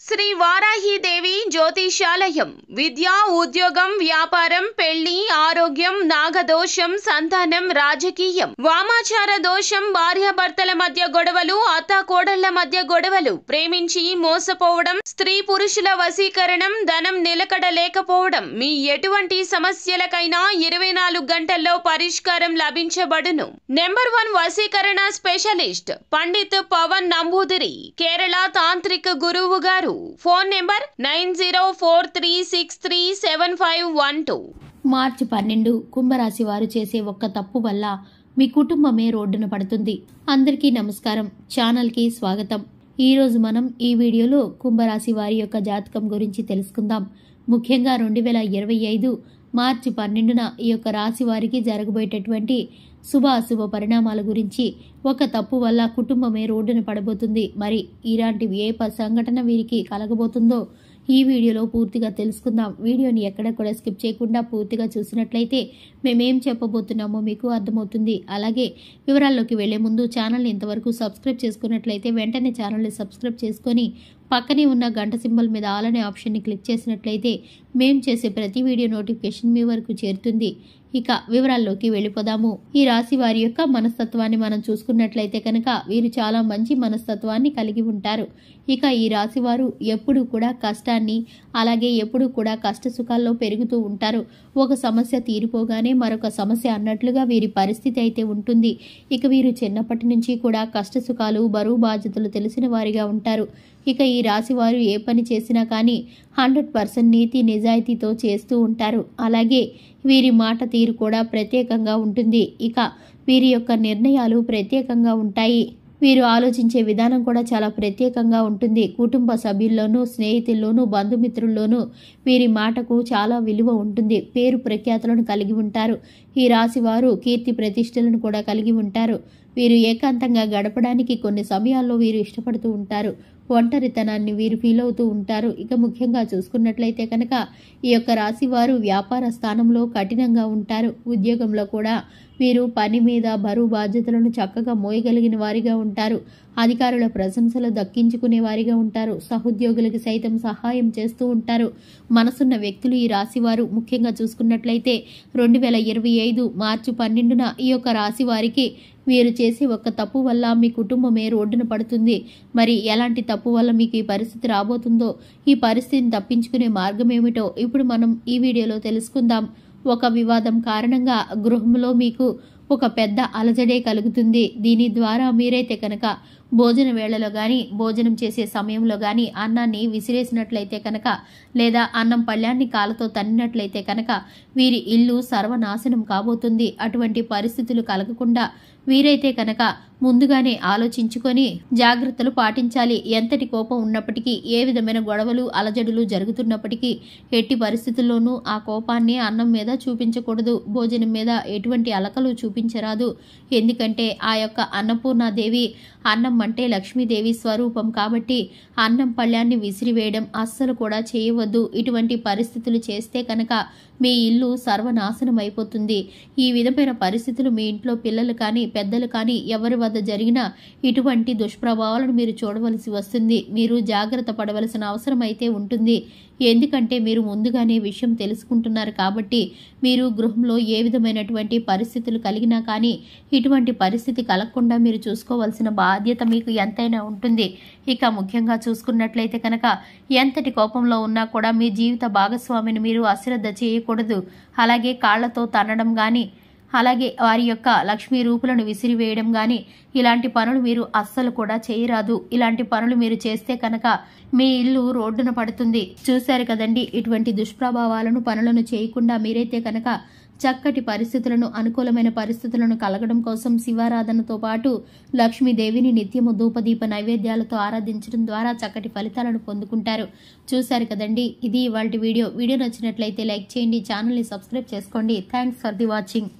శ్రీ వారాహిదేవి జ్యోతిషాలయం విద్య ఉద్యోగం వ్యాపారం పెళ్లి ఆరోగ్యం నాగదోషం సంతానం రాజకీయం వామాచార దోషం భార్యాభర్తల మధ్య గొడవలు అత్తాకోడళ్ల మధ్య గొడవలు ప్రేమించి మోసపోవడం స్త్రీ పురుషుల వశీకరణం ధనం నిలకడ లేకపోవడం మీ ఎటువంటి సమస్యలకైనా 24 గంటల్లో పరిష్కారం లభించబడును. నెంబర్ 1 వశీకరణ స్పెషలిస్ట్ పండిత్ పవన్ నంబూదిరి కేరళ తాంత్రిక గురువు గారు. Phone number 9043637512. మార్చి 12 కుంభరాశి వారు చేసే ఒక్క తప్పు వల్ల మీ కుటుంబమే రోడ్డున పడుతుంది. అందరికీ నమస్కారం, ఛానల్కి స్వాగతం. ఈరోజు మనం ఈ వీడియోలో కుంభరాశి వారి యొక్క జాతకం గురించి తెలుసుకుందాం. ముఖ్యంగా 2025 మార్చి 12న ఈ యొక్క రాశి వారికి జరగబోయేటటువంటి శుభాశుభ పరిణామాల గురించి, ఒక తప్పు వల్ల కుటుంబమే రోడ్డున పడబోతుంది, మరి ఇలాంటి ఏ సంఘటన వీరికి కలగబోతుందో ఈ వీడియోలో పూర్తిగా తెలుసుకుందాం. వీడియోని ఎక్కడ కూడా స్కిప్ చేయకుండా పూర్తిగా చూసినట్లయితే మేమేం చెప్పబోతున్నామో మీకు అర్థమవుతుంది. అలాగే వివరాల్లోకి వెళ్లే ముందు ఛానల్ని ఇంతవరకు సబ్స్క్రైబ్ చేసుకున్నట్లయితే వెంటనే ఛానల్ని సబ్స్క్రైబ్ చేసుకొని పక్కనే ఉన్న గంట సింబల్ మీద ఆల్ అనే ఆప్షన్ని క్లిక్ చేసినట్లయితే మేం చేసే ప్రతి వీడియో నోటిఫికేషన్ మీ వరకు చేరుతుంది. ఇక వివరాల్లోకి వెళ్ళిపోదాము. ఈ రాశి వారి యొక్క మనస్తత్వాన్ని మనం చూసుకున్నట్లయితే కనుక వీరు చాలా మంచి మనస్తత్వాన్ని కలిగి ఉంటారు. ఇక ఈ రాశి వారు ఎప్పుడూ కూడా కష్టాన్ని, అలాగే ఎప్పుడూ కూడా కష్ట సుఖాల్లో పెరుగుతూ ఉంటారు. ఒక సమస్య తీరిపోగానే మరొక సమస్య అన్నట్లుగా వీరి పరిస్థితి అయితే ఉంటుంది. ఇక వీరు చిన్నప్పటి నుంచి కూడా కష్ట సుఖాలు, బరువు బాధ్యతలు తెలిసిన వారిగా ఉంటారు. ఇక ఈ రాశి వారు ఏ పని చేసినా కానీ 100% నీతి నిజాయితీతో చేస్తూ ఉంటారు. అలాగే వీరి మాట తీరు కూడా ప్రత్యేకంగా ఉంటుంది. ఇక వీరి యొక్క నిర్ణయాలు ప్రత్యేకంగా ఉంటాయి. వీరు ఆలోచించే విధానం కూడా చాలా ప్రత్యేకంగా ఉంటుంది. కుటుంబ సభ్యుల్లోనూ, స్నేహితుల్లోనూ, బంధుమిత్రుల్లోనూ వీరి మాటకు చాలా విలువ ఉంటుంది. పేరు ప్రఖ్యాతులను కలిగి ఉంటారు. ఈ రాశి వారు కీర్తి ప్రతిష్టలను కూడా కలిగి ఉంటారు. వీరు ఏకాంతంగా గడపడానికి కొన్ని సమయాల్లో వీరు ఇష్టపడుతూ ఉంటారు. ఒంటరితనాన్ని వీరు ఫీల్ అవుతూ ఉంటారు. ఇక ముఖ్యంగా చూసుకున్నట్లయితే కనుక ఈ యొక్క రాశి వారు వ్యాపార స్థానంలో కఠినంగా ఉంటారు. ఉద్యోగంలో కూడా వీరు పని మీద బరువు బాధ్యతలను చక్కగా మోయగలిగిన వారిగా ఉంటారు. అధికారుల ప్రశంసలు దక్కించుకునే వారిగా ఉంటారు. సహోద్యోగులకు సైతం సహాయం చేస్తూ ఉంటారు. మనసున్న వ్యక్తులు ఈ రాశి వారు. ముఖ్యంగా చూసుకున్నట్లయితే 2025 మార్చి 12న ఈ యొక్క రాశి వారికి వీరు చేసే ఒక్క తప్పు వల్ల మీ కుటుంబమే రోడ్డున పడుతుంది. మరి ఎలాంటి తప్పు వల్ల మీకు ఈ పరిస్థితి రాబోతుందో, ఈ పరిస్థితిని తప్పించుకునే మార్గం ఏమిటో ఇప్పుడు మనం ఈ వీడియోలో తెలుసుకుందాం. ఒక వివాదం కారణంగా గృహంలో మీకు ఒక పెద్ద అలజడే కలుగుతుంది. దీని ద్వారా మీరైతే కనుక భోజన వేళలో కానీ, భోజనం చేసే సమయంలో కానీ అన్నాన్ని విసిరేసినట్లయితే కనుక, లేదా అన్నం పళ్ళ్యాన్ని కాళ్ళతో తన్నినట్లయితే కనుక వీరి ఇల్లు సర్వనాశనం కాబోతుంది. అటువంటి పరిస్థితులు కలగకుండా వీరైతే కనుక ముందుగానే ఆలోచించుకొని జాగ్రత్తలు పాటించాలి. ఎంతటి కోపం ఉన్నప్పటికీ, ఏ విధమైన గొడవలు అలజడులు జరుగుతున్నప్పటికీ ఎట్టి పరిస్థితుల్లోనూ ఆ కోపాన్ని అన్నం మీద చూపించకూడదు. భోజనం మీద ఎటువంటి అలకలు చూపించరాదు. ఎందుకంటే ఆ యొక్క అన్నపూర్ణాదేవి అన్నం అంటే లక్ష్మీదేవి స్వరూపం కాబట్టి అన్నం పళ్ళ్యాన్ని విసిరివేయడం అస్సలు కూడా చేయవద్దు. ఇటువంటి పరిస్థితులు చేస్తే కనుక మీ ఇల్లు సర్వనాశనం అయిపోతుంది. ఈ విధమైన పరిస్థితులు మీ ఇంట్లో పిల్లలు కానీ, పెద్దలు కానీ ఎవరి వద్ద జరిగినా ఇటువంటి దుష్ప్రభావాలను మీరు చూడవలసి వస్తుంది. మీరు జాగ్రత్త పడవలసిన అవసరం అయితే ఉంటుంది. ఎందుకంటే మీరు ముందుగానే విషయం తెలుసుకుంటున్నారు కాబట్టి మీరు గృహంలో ఏ విధమైనటువంటి పరిస్థితులు కలిగినా కానీ ఇటువంటి పరిస్థితి కలగకుండా మీరు చూసుకోవాల్సిన బాధ్యత మీకు ఎంతైనా ఉంటుంది. ఇక ముఖ్యంగా చూసుకున్నట్లయితే కనుక ఎంతటి కోపంలో ఉన్నా కూడా మీ జీవిత భాగస్వామిని మీరు అశ్రద్ధ చేయకూడదు. అలాగే కాళ్లతో తన్నడం కానీ, అలాగే వారి యొక్క లక్ష్మీ రూపులను విసిరివేయడం కానీ ఇలాంటి పనులు మీరు అస్సలు కూడా చేయరాదు. ఇలాంటి పనులు మీరు చేస్తే కనుక మీ ఇల్లు రోడ్డున పడుతుంది. చూశారు కదండి, ఇటువంటి దుష్ప్రభావాలను పనులను చేయకుండా మీరైతే కనుక చక్కటి పరిస్థితులను, అనుకూలమైన పరిస్థితులను కలగడం కోసం శివారాధనతో పాటు లక్ష్మీదేవిని నిత్యము ధూపదీప నైవేద్యాలతో ఆరాధించడం ద్వారా చక్కటి ఫలితాలను పొందుకుంటారు. చూశారు కదండి, ఇది ఇవాల్టి వీడియో. వీడియో నచ్చినట్లయితే లైక్ చేయండి, ఛానల్ని సబ్స్క్రైబ్ చేసుకోండి. Thanks for the watching.